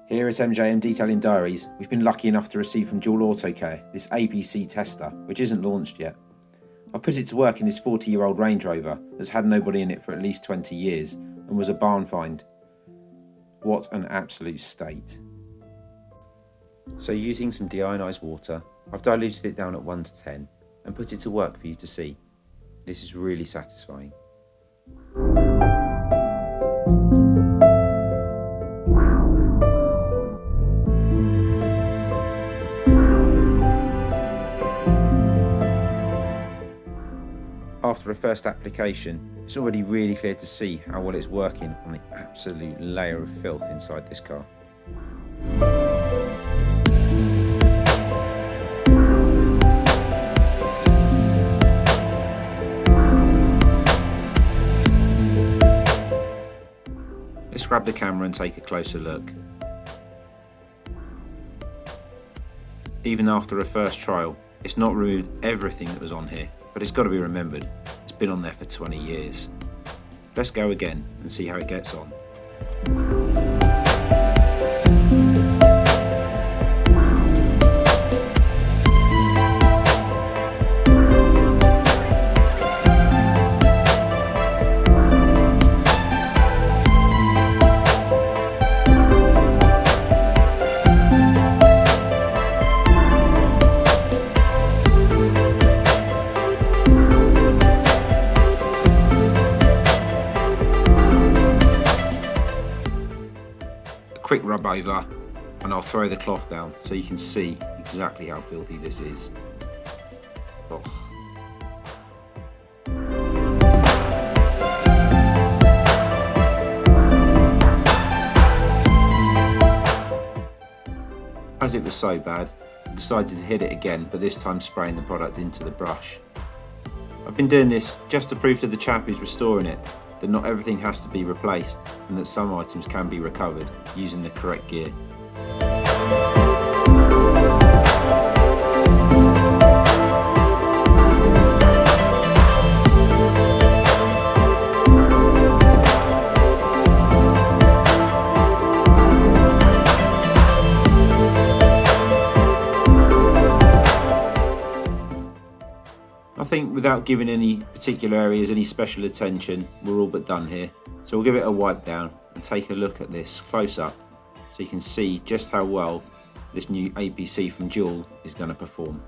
Here at MJM Detailing Diaries, we've been lucky enough to receive from Duel Autocare this APC tester, which isn't launched yet. I've put it to work in this 40-year-old Range Rover that's had nobody in it for at least 20 years and was a barn find. What an absolute state. So using some deionised water, I've diluted it down at 1 to 10 and put it to work for you to see. This is really satisfying. After a first application, it's already really clear to see how well it's working on the absolute layer of filth inside this car. Let's grab the camera and take a closer look. Even after a first trial, it's not removed everything that was on here, but it's got to be remembered, it's been on there for 20 years. Let's go again and see how it gets on. Quick rub over and I'll throw the cloth down so you can see exactly how filthy this is. Oh. As it was so bad, I decided to hit it again, but this time spraying the product into the brush. I've been doing this just to prove to the chap who's restoring it that not everything has to be replaced and that some items can be recovered using the correct gear. I think without giving any particular areas any special attention, we're all but done here. So we'll give it a wipe down and take a look at this close up so you can see just how well this new APC from Duel is going to perform.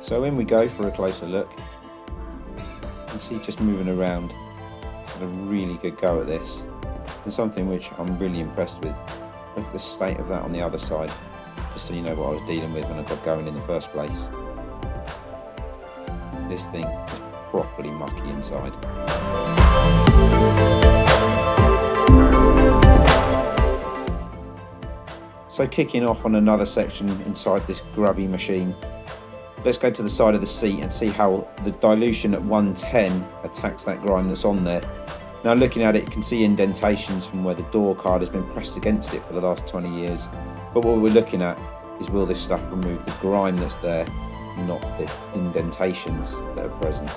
So in we go for a closer look. You can see just moving around, it's had a really good go at this, and something which I'm really impressed with. Look at the state of that on the other side, just so you know what I was dealing with when I got going in the first place. This thing is properly mucky inside. So kicking off on another section inside this grubby machine, let's go to the side of the seat and see how the dilution at 110 attacks that grime that's on there. Now looking at it, you can see indentations from where the door card has been pressed against it for the last 20 years. But what we're looking at is, will this stuff remove the grime that's there, not the indentations that are present.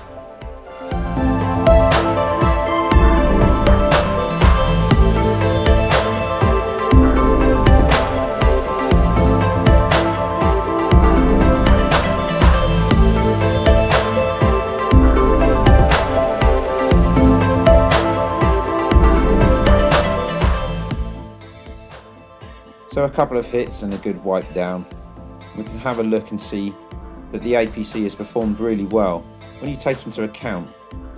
So a couple of hits and a good wipe down. We can have a look and see that the APC has performed really well when you take into account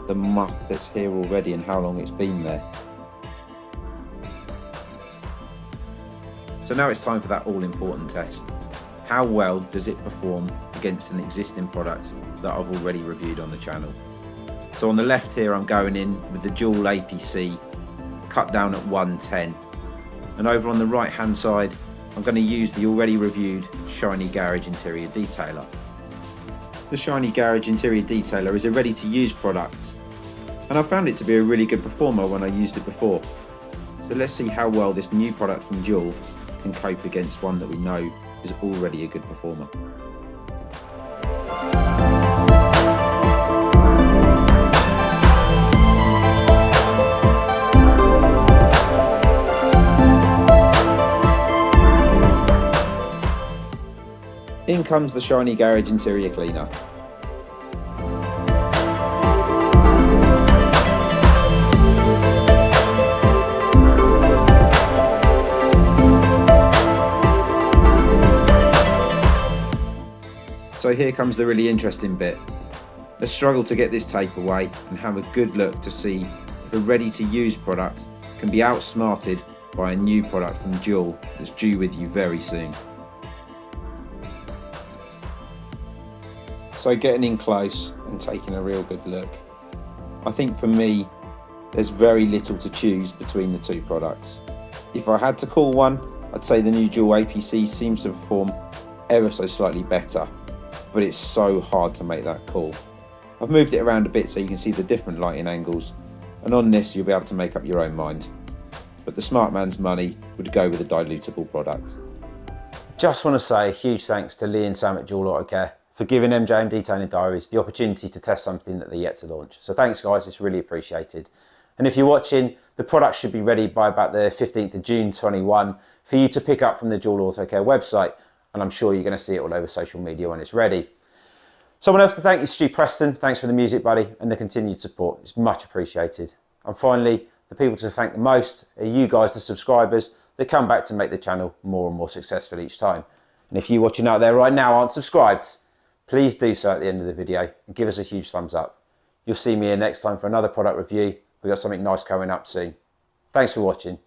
the muck that's here already and how long it's been there. So now it's time for that all-important test. How well does it perform against an existing product that I've already reviewed on the channel? So on the left here I'm going in with the Duel APC cut down at 110. And over on the right hand side I'm going to use the already reviewed Shiny Garage Interior Detailer. The Shiny Garage Interior Detailer is a ready to use product and I found it to be a really good performer when I used it before. So So let's see how well this new product from Duel can cope against one that we know is already a good performer. In comes the shiny garage interior cleaner. So here comes the really interesting bit. Let's struggle to get this tape away and have a good look to see if a ready-to-use product can be outsmarted by a new product from Duel that's due with you very soon. So getting in close and taking a real good look. I think for me, there's very little to choose between the two products. If I had to call one, I'd say the new Duel APC seems to perform ever so slightly better, but it's so hard to make that call. I've moved it around a bit so you can see the different lighting angles, and on this you'll be able to make up your own mind. But the smart man's money would go with a dilutable product. Just want to say a huge thanks to Lee and Sam at Duel Autocare for giving MJ Detailing Diaries the opportunity to test something that they're yet to launch. So thanks guys, it's really appreciated. And if you're watching, the product should be ready by about the 15th of June 21 for you to pick up from the Duel Autocare website, and I'm sure you're going to see it all over social media when it's ready. Someone else to thank is Stu Preston. Thanks for the music, buddy, and the continued support. It's much appreciated. And finally, the people to thank the most are you guys, the subscribers, that come back to make the channel more and more successful each time. And if you watching out there right now aren't subscribed, please do so at the end of the video and give us a huge thumbs up. You'll see me here next time for another product review. We've got something nice coming up soon. Thanks for watching.